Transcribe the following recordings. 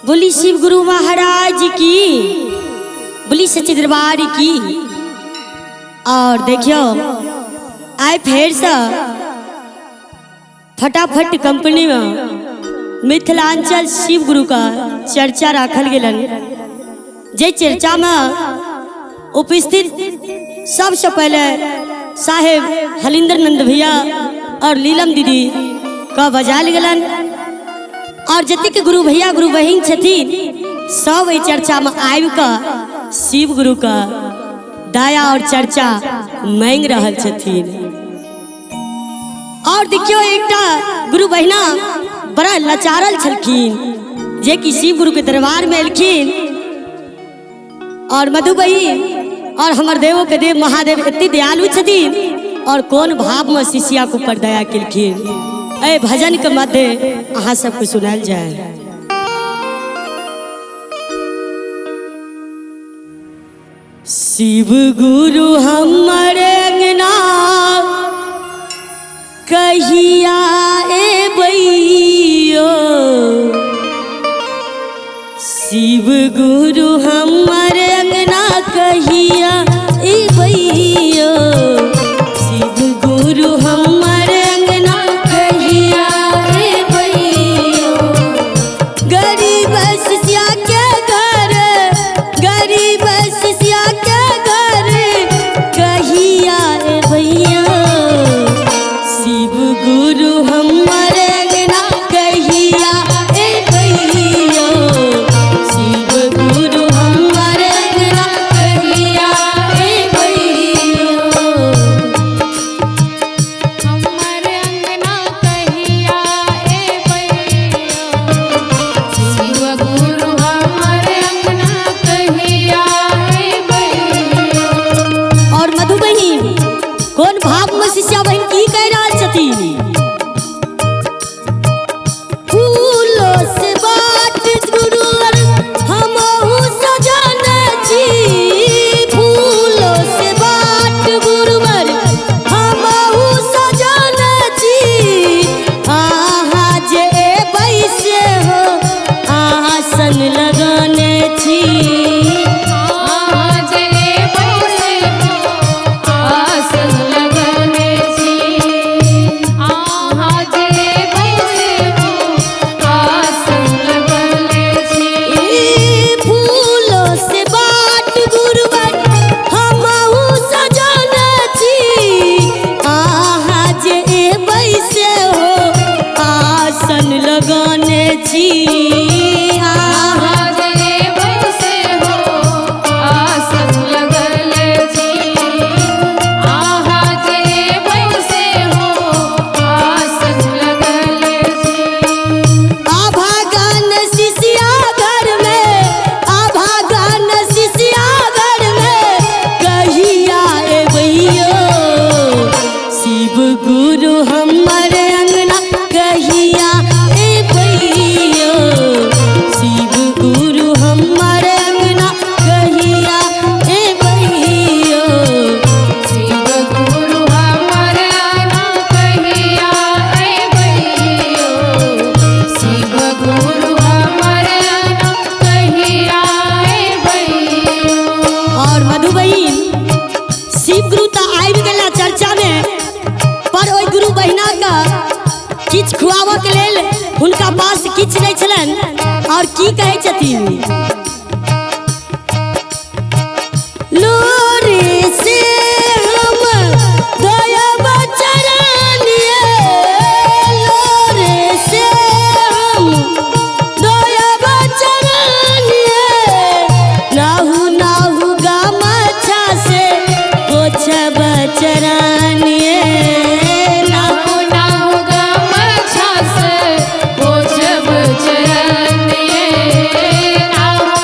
बोली शिव गुरु महाराज की, बोली सच्चे दरबार की। और देखियो आए फिर से फटाफट कंपनी में मिथिलांचल शिव गुरु का चर्चा रखल गेलन। जे चर्चा में उपस्थित सबसे पहले साहेब हलिंदर नंद भैया और लीलम दीदी का बजाल गेलन। और जति के गुरु भैया गुरु बहिन छथिन सब ये चर्चा में आयु का शिव गुरु का दया और चर्चा मांग रहल छथिन। और देखियो एकटा गुरु बहिना बड़ा लाचारल छलखिन जे कि शिव गुरु के दरबार में एलखिन। और मधुबही और हमर देवों के देव महादेव इतनी दयालु छथिन और कौन भाव में शिष्या को ऊपर दया केलखिन। ए भजन के मध्य अहाँ सबको सुनाल जाए। शिव गुरु हमर अंगना कहिया एबैयो, शिव गुरु हमर अंगना कहिया एबैयो, शिव गुरु हमर अंगना कहिया एबैयो। गरीब शिष्या के घर, गरीब शिष्या के घर कहिया एबैयो, शिव गुरु हमर अंगना कहिया एबैयो, शिव गुरु हमर अंगना कहिया एबैयो। हमर अंगना कहिया एबैयो, शिव गुरु हमर अंगना कहिया एबैयो। और मधु बहिन कौन भाव में शिष्या बहन की कह रहा छथिन। फूलों से बाट गुरुवर हमहु सजन छी, फूलों से बाट गुरुवर हमहु सजन छी। आहा जे बैसे हो आसन लगाने छी, आज बैसे हो आसन लगने छी, आज बैसे हो आसन लगने छी। फूलों से बाट गुरुवर हमहु सजन छी, आहा जे बैसे हो आसन लगाने छी। आहा आज बैसे हो आसन लगने छी, आज बैसे हो आसन लगने छी। आभागन शिष्या घर में, आभागन शिष्या घर में कहिया एबैयो, शिव गुरु हमर अंगना कहिया एबैयो, शिव गुरु हमर अंगना कहिया एबैयो। शिव गुरु हमर अंगना कहिया एबैयो, शिव गुरु हमर अंगना कहिया एबैयो। और मधु बहिन शिव गुरु तो आबि गेला चर्चा में, पर ओई गुरु बहिना का किछ खुआबऽ के लेल हुनका पास किछ नहीं छलन। और की कहै छथिन। लोरे से हम दयाब चरनिए, लोरे से हम दयाब चरनिए, नाहु नाहु गामछा से पोछब चरनिए, नाहु नाहु गमछा से पोछब चरनिए, नाहु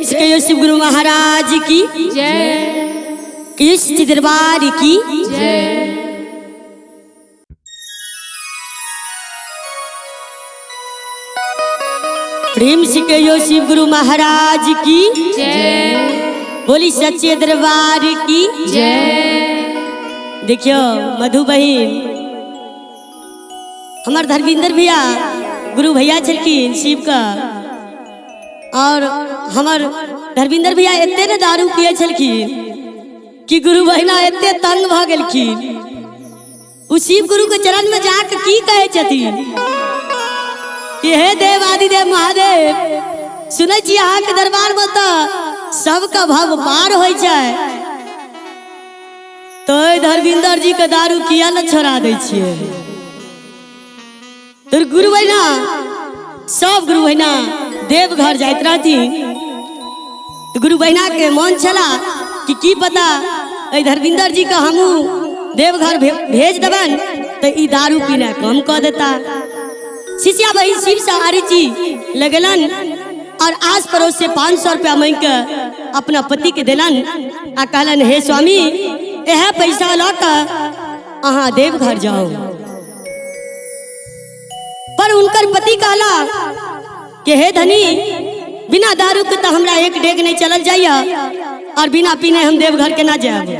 प्रेम से कहियो शिव गुरु महाराज की जय कृष्ण दरबार की जय। प्रेम से कहियो शिव गुरु महाराज की जय बोली सच्चे दरबार की जय। देखियो मधु बहन हमार धर्मेंद्र भैया गुरु भैया छलखिन शिव का और हमार धर्मेंद्र भैया एते ने दारू पिए छलखिन कि गुरु बहिना एते तंग भ गेलखिन। उ शिव गुरु के चरण में जाके की कहे छथिन हे देव आदिदेव महादेव सुनै छी अहाँ के दरबार में तो सबका भव पार होय छै तो धर्मेंद्र जी के दारू किया न छोड़ा दै छियै। तो गुरु बहिना सब गुरु बहिना देवघर जाइत रहथिन तो गुरु बहिना के मन छला कि की पता ए धर्मेंद्र जी का हमू देवघर भेज देबन तो ई दारू पीना कम कर देता। शिष्या बहिन शिव सवारी जी लगलन और आस पड़ोस से 500 रुपया मांग के अपना पति के दिलन आ कहलन हे स्वामी यह पैसा ला कर अहाँ देवघर जाओ। पर उनकर पति कहला कि हे धनी बिना दारू के तो हमरा एक डेग नहीं चलल जाइया और बिना पीने हम देवघर के ना जाए।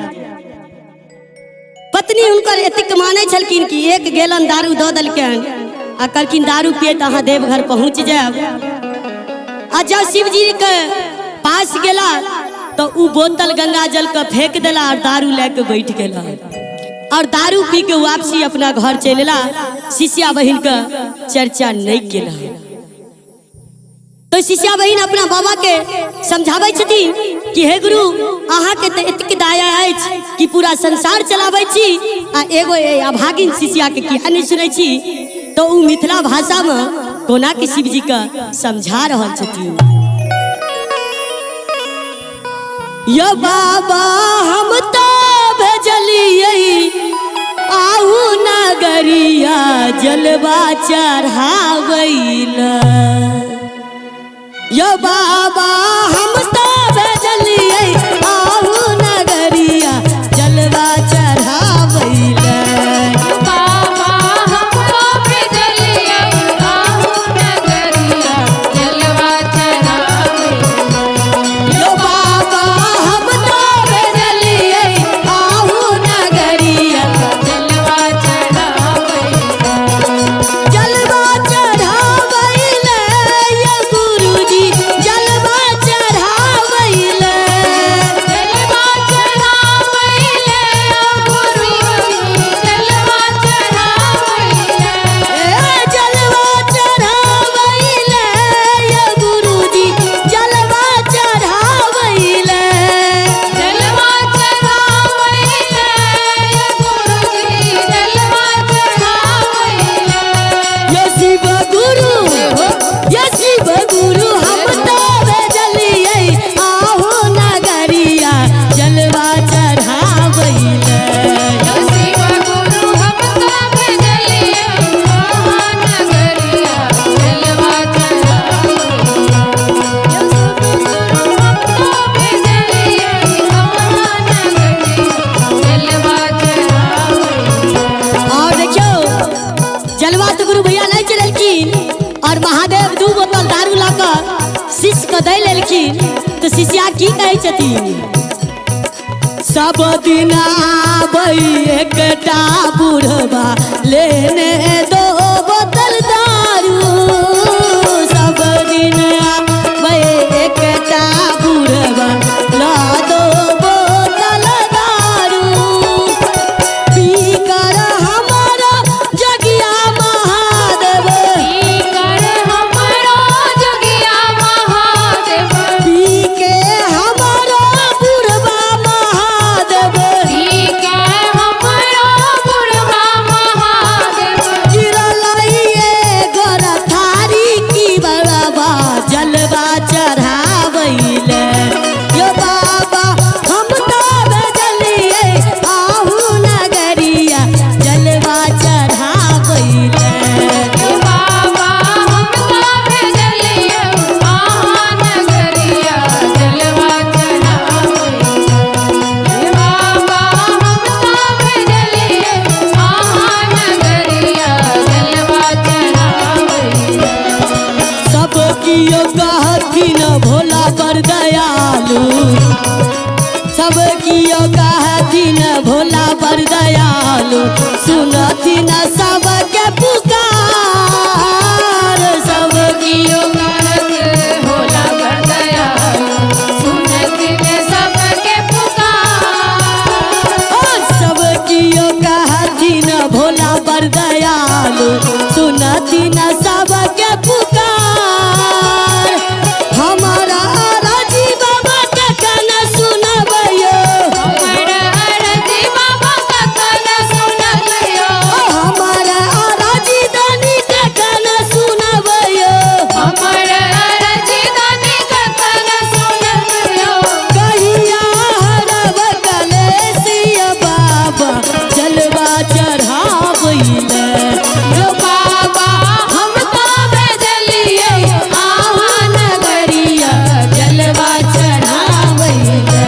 पत्नी उनकर एतिक माने छलकिन कि एक गैलन दारू दो दलकन आ कहलकिन दारू पिए तो अहाँ देवघर पहुँच जाए। आ जब शिव जी के पास गेला तो उ बोतल गंगा जल के फेंक देला और दारू लेके बैठ गेला और दारू पी के वापसी अपना घर चलेला। शिष्या बहिन का चर्चा नहीं केला। तो शिष्या बहिन अपना बाबा के समझाबै छथिन कि हे गुरु अहाँ के तो एतक दया अछि कि पूरा संसार चलाबै छी आ एगो अभागिन शिष्या के किया नहीं सुनै छी। तो उ मिथिला भाषा में कोना के शिव जी का समझा रहल छथिन। यो बाबा हम तो भेजलियै आहू नगरिया जलवा चढ़ावैला। यो बाबा हम तो भेजलियै आहू नगरिया जलवा चढ़ावैला। बाबा हमको भेजलियै आहू नगरिया जलवा चढ़ावैला। यो बाबा हम तो भेजलियै आहू नगरिया जलवा चढ़ावैला। जलवा चढ़ावैला ये गुरुजी जलवा चढ़ावैला। जलवा चढ़ावैला गुरुजी जलवा चढ़ावैला। ए जलवा चढ़ावैला ये गुरुजी जलवा चढ़ावैला। जलवा चढ़ावैला गुरुजी जलवा चढ़ावैला। ये शिव गुरु हम तो भेजलियै आहू नगरिया जलवा चढ़ावैला। शिव गुरु हमको भेजलियै महानगरिया जलवा चढ़ावैला। हमको भेजलियै महानगरिया जलवा चढ़ावैला। और देखियो जलवा तो गुरु भैया नहीं चललखिन और महादेव 2 बोतल दारू लाकर शिष्य को दे लेलखिन। तो शिष्या की कहे छथिन सब दिन आबै एकटा बुढ़वा लेने 2 बोतल दारू। सब दिन आबै एकटा बुढ़वा ला 2 बोतल दारू। पी कर हमारा जगिया महादेव कर हमरो जोगिया महादेव। पी के हमारा बुढ़वा महादेव के हमरो बुढ़वा महादेव। गिरल ये गोर थारी कहथिन भोला पर दयालु सब कियो कहथिन भोला पर दयालु सुनथिन सबके पुकार सब कियो भोला पर दयालु सुनथिन सबके पुकार सब कियो कहथिन भोला पर दयालु सुनथिन सबके पुकार हमारा राजी बाबा कखन सुनबयो हमर अरजी बाबा कखन सुनबयो हमारा राजी दानी कखन सुनबयो हमर अरजी दानी कखन सुनबयो कहिया हरब कलेसिया बाबा जलवा चढ़ाबैले यो बाबा हम तो भेजलिए आहा नगरिया जलवा चढ़ावैले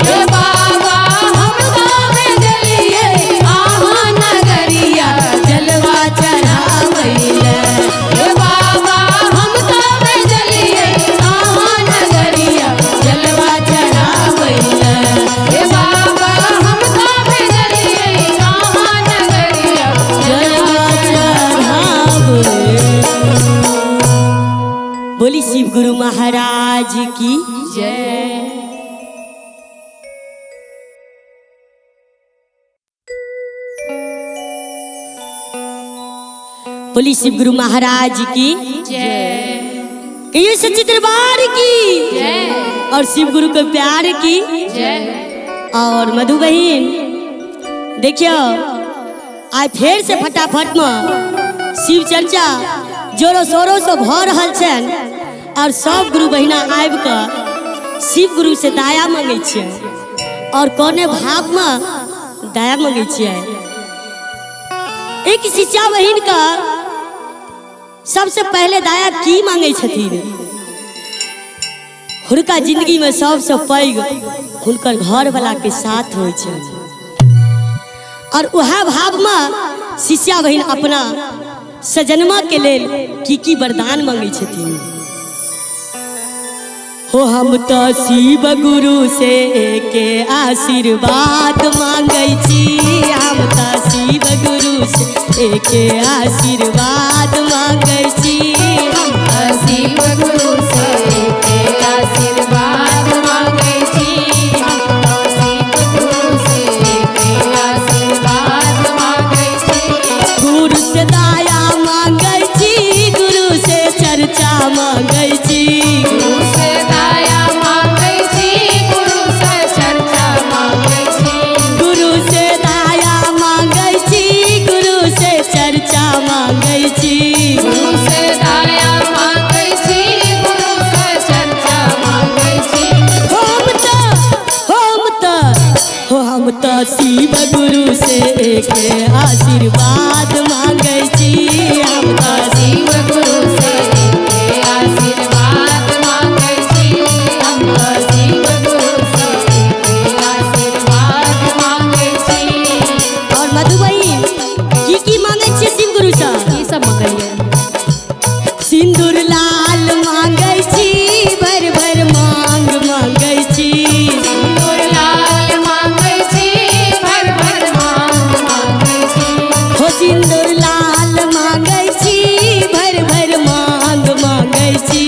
यो बाबा हम तो भेजलिए आहा नगरिया जलवा चढ़ावैले यो बाबा हम तो भेजलिए आहा नगरिया जलवा चढ़ावैले यो बाबा हम तो भेजलिए आहा नगरिया जलवा चढ़ाबे बोली शिव गुरु महाराज की जय। बोली शिव गुरु महाराज की जय कहिए सच्चे दरबार की जय और शिव गुरु के प्यार की जय। और मधु बहन देखियो आज फिर से फटाफट में शिव चर्चा जोरों शोरों से भ रहल छन और सब गुरु बहिना आबि कर शिव गुरु से दया मांगे छियै और कोने भाव में दया मांगे छियै। एक शिष्या बहिन का सबसे पहले दया की मांगे छथिन हुनका जिंदगी में सबसे पैघ हुनकर घर वाला के साथ होइ छै और वह भाव में शिष्या बहिन अपना सजनमा के लेल की वरदान मांगे छथिन। हो हम तो शिव गुरु से के आशीर्वाद मांगे छी हम तो शिव गुरु से के आशीर्वाद मांगे छी शिव गुरु से आशीर्वाद मांगे छी शिव गुरु से आशीर्वाद मांगे छी गुरु से दया मांगे छी गुरु से चर्चा मांगे छी गुरु से दया मांगे छी गुरु से चर्चा मांगे छी गुरु से दया मांगे छी गुरु से चर्चा मांगे छी गुरु से दया मांगे छी गुरु से चर्चा मांगे छी हम तो शिव गुरु से के आशीर्वाद मांगे छी हम तो शिव गुरु से आशीर्वाद मांगे छी हम शिव गुरु से आशीर्वाद मांगे छी। और मधुबई की मांगे छी शिव गुरु से की सब मंगलिए सिंदूर लाल मांगे छी भर भर मांग मांगे छी सिंदूर लाल मांगे छी भर भर मांग मांगे छी हो सिंदूर लाल मांगे छी भर भर मांग मांगे छी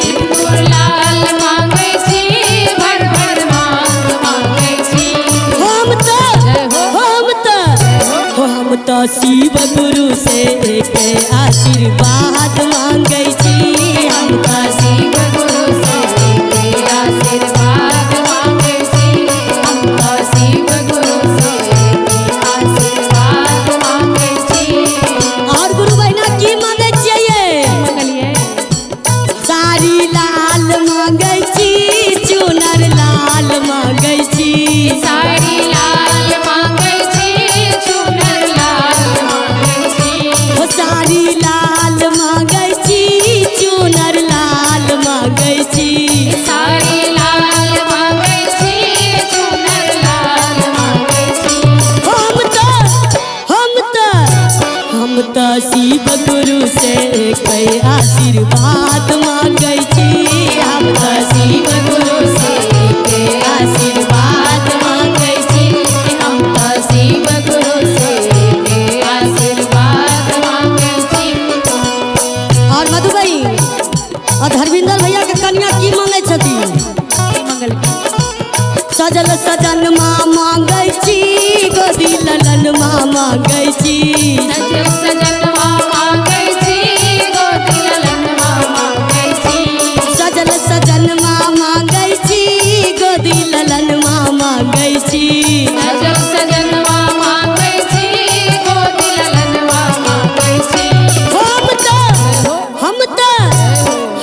सिंदूर लाल मांगे छी भर भर मांग मांगे छी हम तो शिव गुरु से के आशीर्वाद मांगे छी हम तो शिव गुरु से आशीर्वाद मांगे छी हम शिव गुरु से आशीर्वाद मांगे छी। और गुरु बहना की मांगे चाहिए मंगलिए साड़ी लाल मांगे छी चुनर लाल मांगे छी साड़ी लाल मांगे छी चुनर लाल मांगे छी हो साड़ी लाल मांगे छी और धर्मेंद्र भैया के कन्या की मांगे छथिन मंगल सजल सजन माँ मांगे छी गोदी ललन माँ मांगे छी सजल सजनवा मांगै छी गोदी ललनवा मांगै छी सजल सजन माँ मांगे छी गोदी ललन माँ मांगे छी सजल सजनवा मांगै छी गोदी ललनवा मांगै छी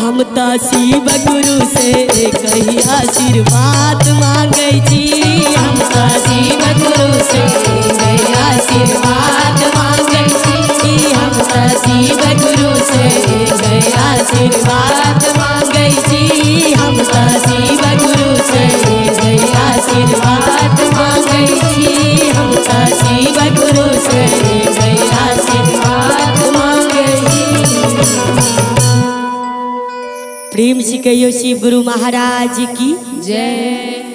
हम तो शिव गुरु से कही आशीर्वाद मांगे छी हम तो शिव गुरु से कही आशीर्वाद मांगे छी हम तो शिव गुरु से कही आशीर्वाद मांगे छी हम तो शिव गुरु से कही आशीर्वाद मांगे छी हम तो शिव गुरु से कही आशीर्वाद मांगे छी। प्रेम से कहियो शिव गुरु महाराज की जय।